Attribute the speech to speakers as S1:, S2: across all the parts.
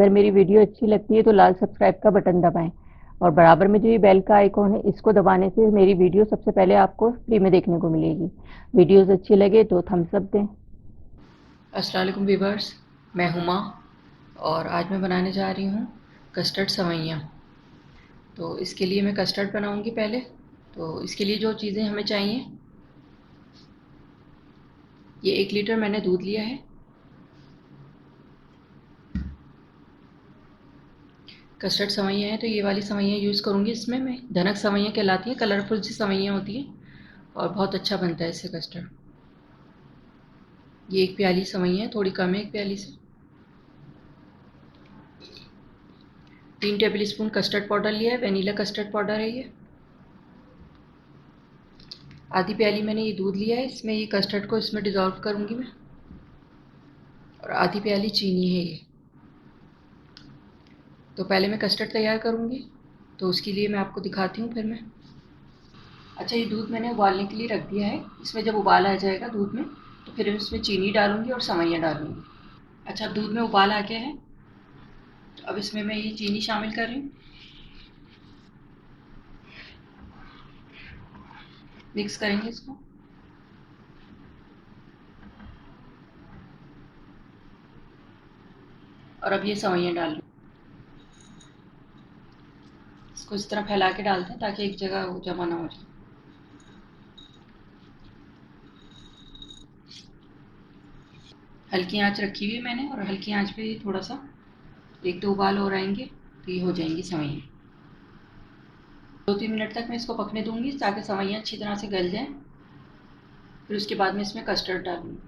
S1: अगर मेरी वीडियो अच्छी लगती है तो लाल सब्सक्राइब का बटन दबाएं और बराबर में जो ये बेल का आइकॉन है इसको दबाने से मेरी वीडियो सबसे पहले आपको फ्री में देखने को मिलेगी। वीडियोस अच्छी लगे तो थम्स अप दें।
S2: अस्सलाम वालेकुम वीवर्स, मैं हुमा और आज मैं बनाने जा रही हूँ कस्टर्ड सेवइयाँ। तो इसके लिए मैं कस्टर्ड बनाऊँगी पहले। तो इसके लिए जो चीज़ें हमें चाहिए, ये 1 लीटर मैंने दूध लिया है। कस्टर्ड सेवइयाँ हैं तो ये वाली सेवइयाँ यूज़ करूँगी। इसमें मैं धनक सेवइयाँ कहलाती हैं, कलरफुल सी सेवइयाँ होती हैं और बहुत अच्छा बनता है इससे कस्टर्ड। ये 1 प्याली सेवइयाँ हैं, थोड़ी कम है 1 प्याली से। 3 टेबल स्पून कस्टर्ड पाउडर लिया है, वनीला कस्टर्ड पाउडर है ये। आधी प्याली मैंने ये दूध लिया है, इसमें ये कस्टर्ड को इसमें डिज़ोल्व करूँगी मैं। और आधी प्याली चीनी है ये। तो पहले मैं कस्टर्ड तैयार करूँगी, तो उसके लिए मैं आपको दिखाती हूँ फिर मैं। अच्छा, ये दूध मैंने उबालने के लिए रख दिया है। इसमें जब उबाल आ जाएगा दूध में तो फिर इसमें चीनी डालूँगी और सेवइयाँ डालूँगी। अच्छा, दूध में उबाल आ गया है, तो अब इसमें मैं ये चीनी शामिल कर रही हूँ। मिक्स करेंगे इसको। और अब ये सेवइयाँ डाल रही हूँ। इसको इस तरह फैला के डालते हैं ताकि एक जगह वो जमा ना हो जाए। हल्की आँच रखी हुई है मैंने और हल्की आँच पे थोड़ा सा 1-2 उबाल और आएंगे तो ये हो जाएंगी सेवइयाँ। 2-3 मिनट तक मैं इसको पकने दूँगी ताकि सेवइयाँ अच्छी तरह से गल जाएँ। फिर उसके बाद में इसमें कस्टर्ड डालूँगी।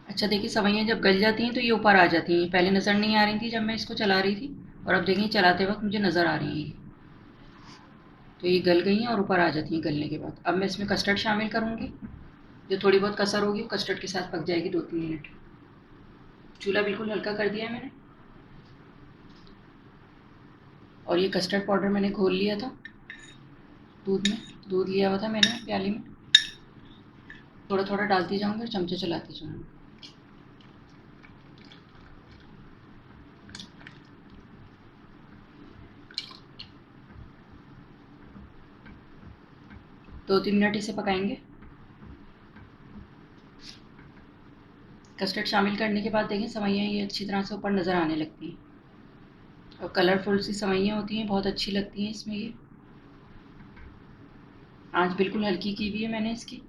S2: अच्छा, देखिए सेवइयाँ जब गल जाती हैं तो ये ऊपर आ जाती हैं। पहले नज़र नहीं आ रही थी जब मैं इसको चला रही थी, और अब देखिए चलाते वक्त मुझे नज़र आ रही हैं ये। तो ये गल गई हैं और ऊपर आ जाती हैं गलने के बाद। अब मैं इसमें कस्टर्ड शामिल करूँगी। जो थोड़ी बहुत कसर होगी वो कस्टर्ड के साथ पक जाएगी 2-3 मिनट। चूल्हा बिल्कुल हल्का कर दिया है मैंने। और ये कस्टर्ड पाउडर मैंने घोल लिया था दूध में। दूध लिया हुआ था मैंने प्याली में। थोड़ा थोड़ा डालती जाऊँगी और चमचे चलाती जाऊँगी। 2-3 मिनट इसे पकाएंगे। कस्टर्ड शामिल करने के बाद देखें सेवइयाँ ये अच्छी तरह से ऊपर नज़र आने लगती हैं और कलरफुल सी सेवइयाँ होती हैं, बहुत अच्छी लगती हैं इसमें ये। आँच बिल्कुल हल्की की हुई है मैंने इसकी।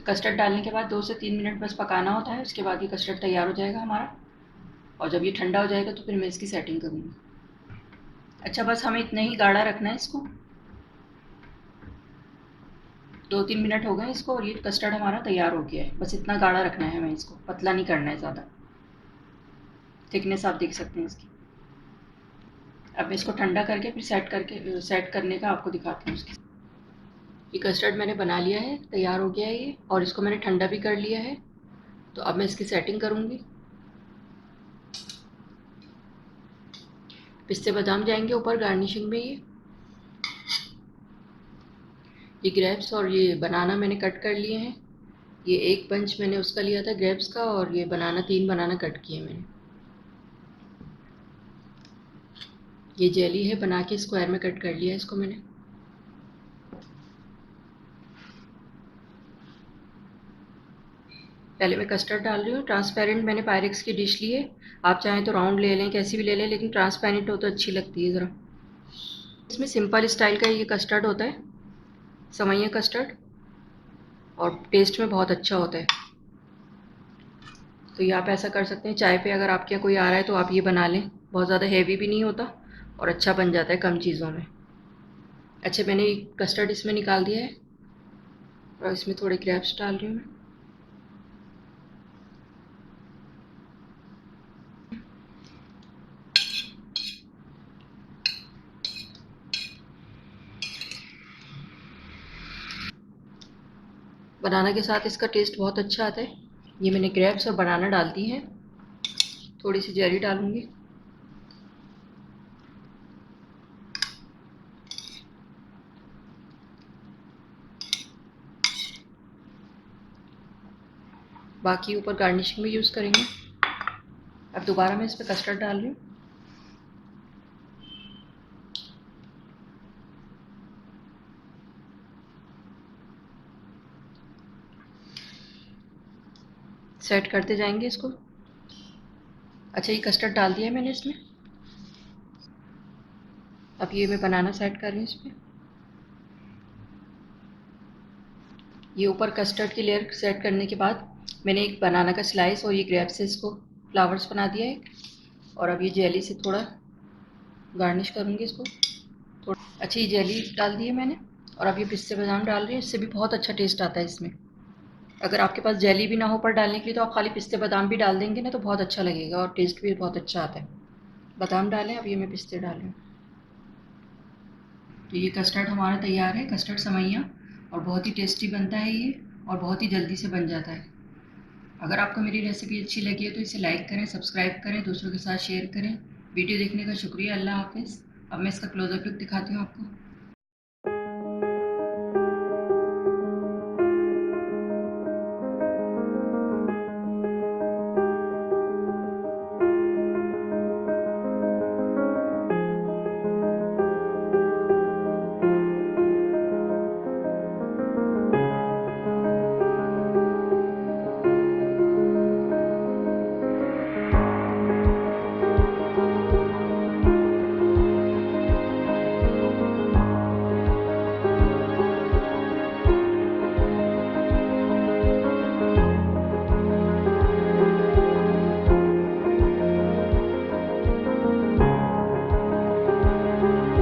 S2: कस्टर्ड डालने के बाद 2 से 3 मिनट बस पकाना होता है। उसके बाद ये कस्टर्ड तैयार हो जाएगा हमारा। और जब ये ठंडा हो जाएगा तो फिर मैं इसकी सेटिंग करूँगी। अच्छा, बस हमें इतना ही गाढ़ा रखना है इसको। 2-3 मिनट हो गए इसको और ये कस्टर्ड हमारा तैयार हो गया है। बस इतना गाढ़ा रखना है हमें इसको, पतला नहीं करना है ज़्यादा। थिकनेस आप देख सकते हैं इसकी। अब मैं इसको ठंडा करके फिर सेट करने का आपको दिखाती हूँ उसकी। ये कस्टर्ड मैंने बना लिया है, तैयार हो गया है ये, और इसको मैंने ठंडा भी कर लिया है। तो अब मैं इसकी सेटिंग करूँगी। पिस्ते बादाम जाएंगे ऊपर गार्निशिंग में। ये ग्रेप्स और ये बनाना मैंने कट कर लिए हैं। ये एक बंच मैंने उसका लिया था ग्रेप्स का, और ये बनाना 3 बनाना कट किए मैंने। ये जेली है, बना के स्क्वायर में कट कर लिया इसको मैंने। पहले मैं कस्टर्ड डाल रही हूँ। ट्रांसपेरेंट मैंने पायरेक्स की डिश ली है। आप चाहें तो राउंड ले लें, कैसी भी ले लें, लेकिन ट्रांसपेरेंट हो तो अच्छी लगती है ज़रा। इसमें सिंपल स्टाइल का ये कस्टर्ड होता है, सेवइयाँ कस्टर्ड, और टेस्ट में बहुत अच्छा होता है। तो ये आप ऐसा कर सकते हैं, चाय पे अगर आपके यहाँ कोई आ रहा है तो आप ये बना लें। बहुत ज़्यादा हेवी भी नहीं होता और अच्छा बन जाता है कम चीज़ों में। अच्छा, मैंने कस्टर्ड इसमें निकाल दिया है और इसमें थोड़े ग्रेप्स डाल रही हूँ मैं। बनाना के साथ इसका टेस्ट बहुत अच्छा आता है। ये मैंने ग्रेप्स और बनाना डाल दी है। थोड़ी सी जेरी डालूँगी। बाकी ऊपर गार्निशिंग में यूज़ करेंगे। अब दोबारा मैं इस पर कस्टर्ड डाल रही हूँ। सेट करते जाएंगे इसको। अच्छा, ये कस्टर्ड डाल दिया मैंने इसमें। अब ये मैं बनाना सेट कर रही हूँ इसमें। ये ऊपर कस्टर्ड की लेयर सेट करने के बाद मैंने एक बनाना का स्लाइस और ये ग्रेप से इसको फ्लावर्स बना दिया है। और अब ये जेली से थोड़ा गार्निश करूँगी इसको। थोड़ा अच्छी जेली डाल दी है मैंने। और अब ये पिस्ते बादाम डाल रही हूँ, इससे भी बहुत अच्छा टेस्ट आता है इसमें। अगर आपके पास जेली भी ना हो पर डालने के लिए तो आप खाली पिस्ते बादाम भी डाल देंगे ना तो बहुत अच्छा लगेगा और टेस्ट भी बहुत अच्छा आता है। बादाम डालें, अब ये मैं पिस्ते डाल रही हूँ। तो ये कस्टर्ड हमारा तैयार है, कस्टर्ड सेवइयाँ। और बहुत ही टेस्टी बनता है ये, और बहुत ही जल्दी से बन जाता है। अगर आपको मेरी रेसिपी अच्छी लगी है तो इसे लाइक करें, सब्सक्राइब करें, दूसरों के साथ शेयर करें। वीडियो देखने का शुक्रिया। अल्लाह हाफिज़। अब मैं इसका क्लोजअप लुक दिखाती हूँ आपको।